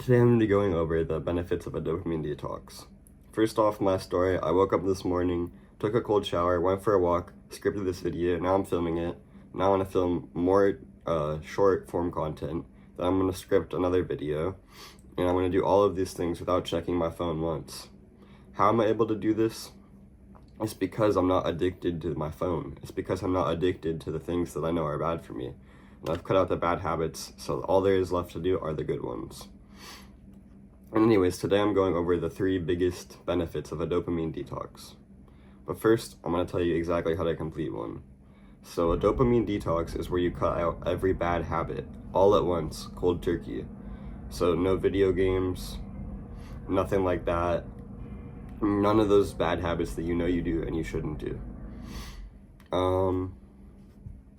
Today I'm going to be going over the benefits of a dopamine detox. First off, my story, I woke up this morning, took a cold shower, went for a walk, scripted this video, now I'm filming it. Now I want to film more short form content, then I'm going to script another video, and I'm going to do all of these things without checking my phone once. How am I able to do this? It's because I'm not addicted to my phone. It's because I'm not addicted to the things that I know are bad for me. And I've cut out the bad habits, so all there is left to do are the good ones. And anyways, today I'm going over the 3 biggest benefits of a dopamine detox. But first, I'm going to tell you exactly how to complete one. So a dopamine detox is where you cut out every bad habit, all at once, cold turkey. So no video games, nothing like that. None of those bad habits that you know you do and you shouldn't do.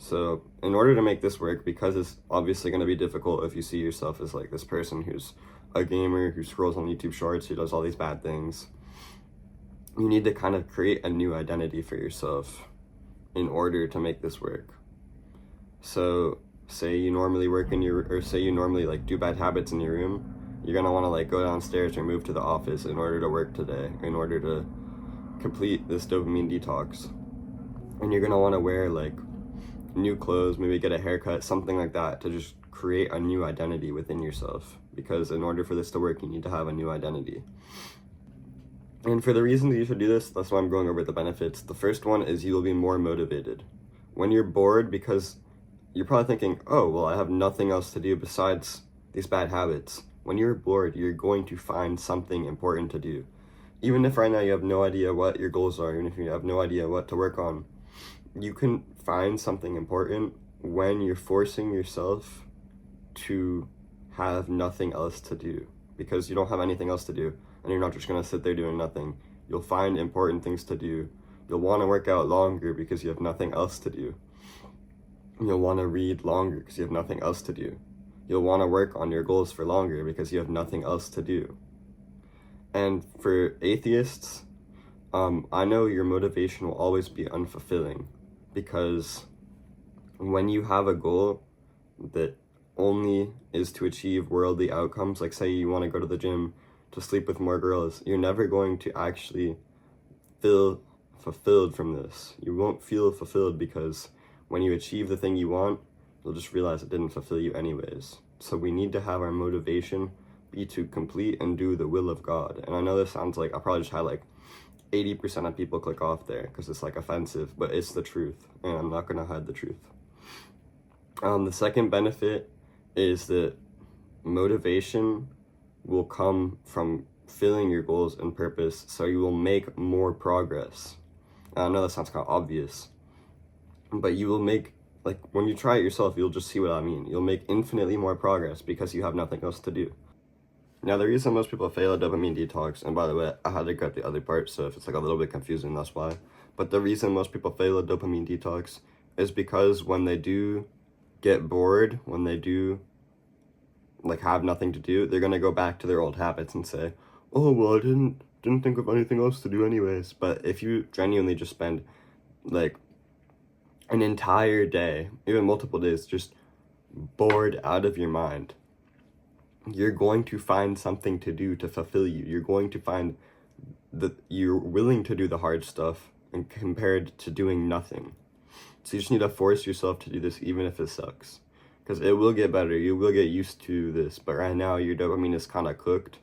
So in order to make this work, because it's obviously going to be difficult if you see yourself as like this person who's a gamer, who scrolls on YouTube Shorts, who does all these bad things, you need to kind of create a new identity for yourself in order to make this work. So say you normally like do bad habits in your room, you're going to want to like go downstairs or move to the office in order to work today, in order to complete this dopamine detox. And you're going to want to wear like new clothes, maybe get a haircut, something like that, to just create a new identity within yourself. Because in order for this to work, you need to have a new identity. And for the reasons you should do this, that's why I'm going over the benefits. The first one is you will be more motivated. When you're bored, because you're probably thinking, oh, well, I have nothing else to do besides these bad habits. When you're bored, you're going to find something important to do. Even if right now you have no idea what your goals are, even if you have no idea what to work on, you can find something important when you're forcing yourself to have nothing else to do, because you don't have anything else to do and you're not just going to sit there doing nothing. You'll find important things to do. You'll want to work out longer because you have nothing else to do. You'll want to read longer because you have nothing else to do. You'll want to work on your goals for longer because you have nothing else to do. And for atheists, I know your motivation will always be unfulfilling, because when you have a goal that only is to achieve worldly outcomes, like say you want to go to the gym to sleep with more girls, you're never going to actually feel fulfilled from this. You won't feel fulfilled, because when you achieve the thing you want, you'll just realize it didn't fulfill you anyways. So we need to have our motivation be to complete and do the will of God. And I know this sounds like, I probably just had like 80% of people click off there because it's like offensive, but it's the truth, and I'm not going to hide the truth. The second benefit is that motivation will come from filling your goals and purpose, so you will make more progress. And I know that sounds kind of obvious, but you will make, like, when you try it yourself, you'll just see what I mean. You'll make infinitely more progress because you have nothing else to do. Now, the reason most people fail at dopamine detox, and by the way, I had to cut the other part, so if it's like a little bit confusing, that's why. But the reason most people fail at dopamine detox is because when they do get bored, when they do like have nothing to do, they're gonna go back to their old habits and say, oh, well, I didn't think of anything else to do anyways. But if you genuinely just spend like an entire day, even multiple days, just bored out of your mind, you're going to find something to do to fulfill you. You're going to find that you're willing to do the hard stuff, and compared to doing nothing. So you just need to force yourself to do this, even if it sucks, because it will get better. You will get used to this, but right now your dopamine is kind of cooked,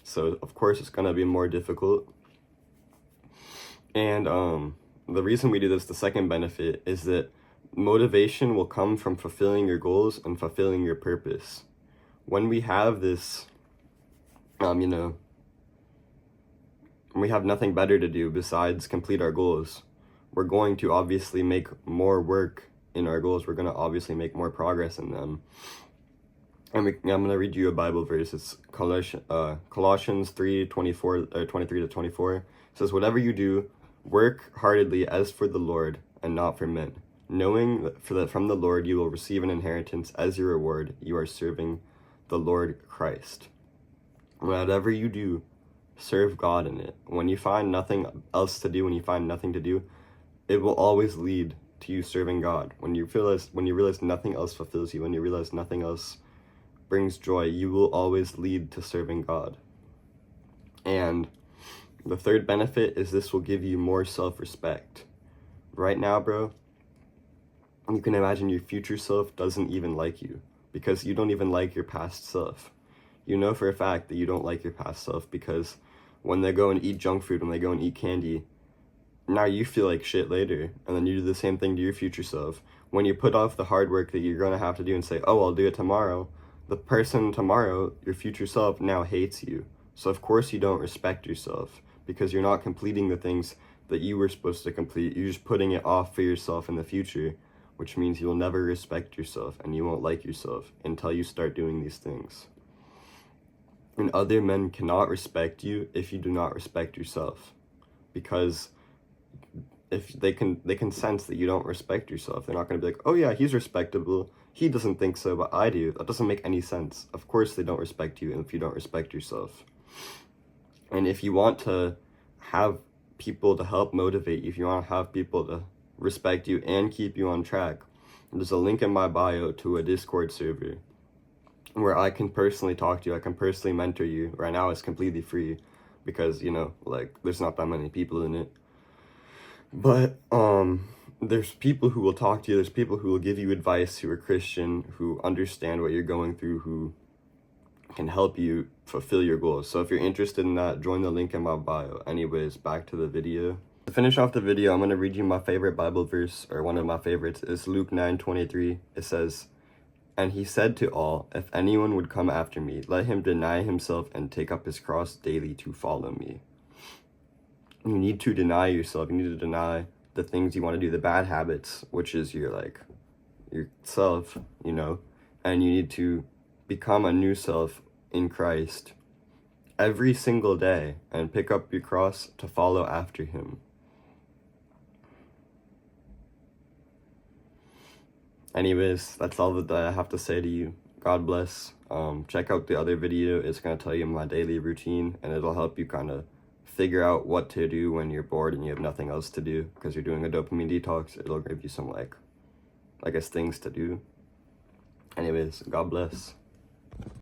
so of course it's going to be more difficult. And the reason we do this, the second benefit, is that motivation will come from fulfilling your goals and fulfilling your purpose. When we have this, when we have nothing better to do besides complete our goals, we're going to obviously make more work in our goals. We're going to obviously make more progress in them. And I'm going to read you a Bible verse. It's Colossians 3:24 or 23 to 24. It says, whatever you do, work heartedly as for the Lord and not for men, knowing that from the Lord you will receive an inheritance as your reward. You are serving the Lord Christ. Whatever you do, serve God in it. When you find nothing else to do, when you find nothing to do, it will always lead to you serving God. When you realize nothing else fulfills you, when you realize nothing else brings joy, you will always lead to serving God. And the third benefit is this will give you more self-respect. Right now, bro, you can imagine your future self doesn't even like you because you don't even like your past self. You know for a fact that you don't like your past self because when they go and eat junk food, when they go and eat candy, now you feel like shit later, and then you do the same thing to your future self. When you put off the hard work that you're going to have to do and say, oh, I'll do it tomorrow, the person tomorrow, your future self, now hates you. So of course you don't respect yourself because you're not completing the things that you were supposed to complete. You're just putting it off for yourself in the future, which means you'll never respect yourself and you won't like yourself until you start doing these things. And other men cannot respect you if you do not respect yourself, because if they can sense that you don't respect yourself. They're not going to be like, oh yeah, he's respectable, he doesn't think so, but I do. That doesn't make any sense. Of course they don't respect you if you don't respect yourself. And if you want to have people to help motivate you, if you want to have people to respect you and keep you on track, there's a link in my bio to a Discord server where I can personally talk to you. I can personally mentor you. Right now it's completely free because, you know, like, there's not that many people in it. But there's people who will talk to you. There's people who will give you advice, who are Christian, who understand what you're going through, who can help you fulfill your goals. So if you're interested in that, join the link in my bio. Anyways, back to the video. To finish off the video, I'm going to read you my favorite Bible verse, or one of my favorites. It's Luke 9:23. It says, "And he said to all, if anyone would come after me, let him deny himself and take up his cross daily to follow me." You need to deny yourself. You need to deny the things you want to do, the bad habits, which is yourself, you know, and you need to become a new self in Christ every single day and pick up your cross to follow after him. Anyways, that's all that I have to say to you. God bless. Check out the other video. It's going to tell you my daily routine, and it'll help you kind of figure out what to do when you're bored and you have nothing else to do because you're doing a dopamine detox. It'll give you some, like, I guess, things to do. Anyways, God bless.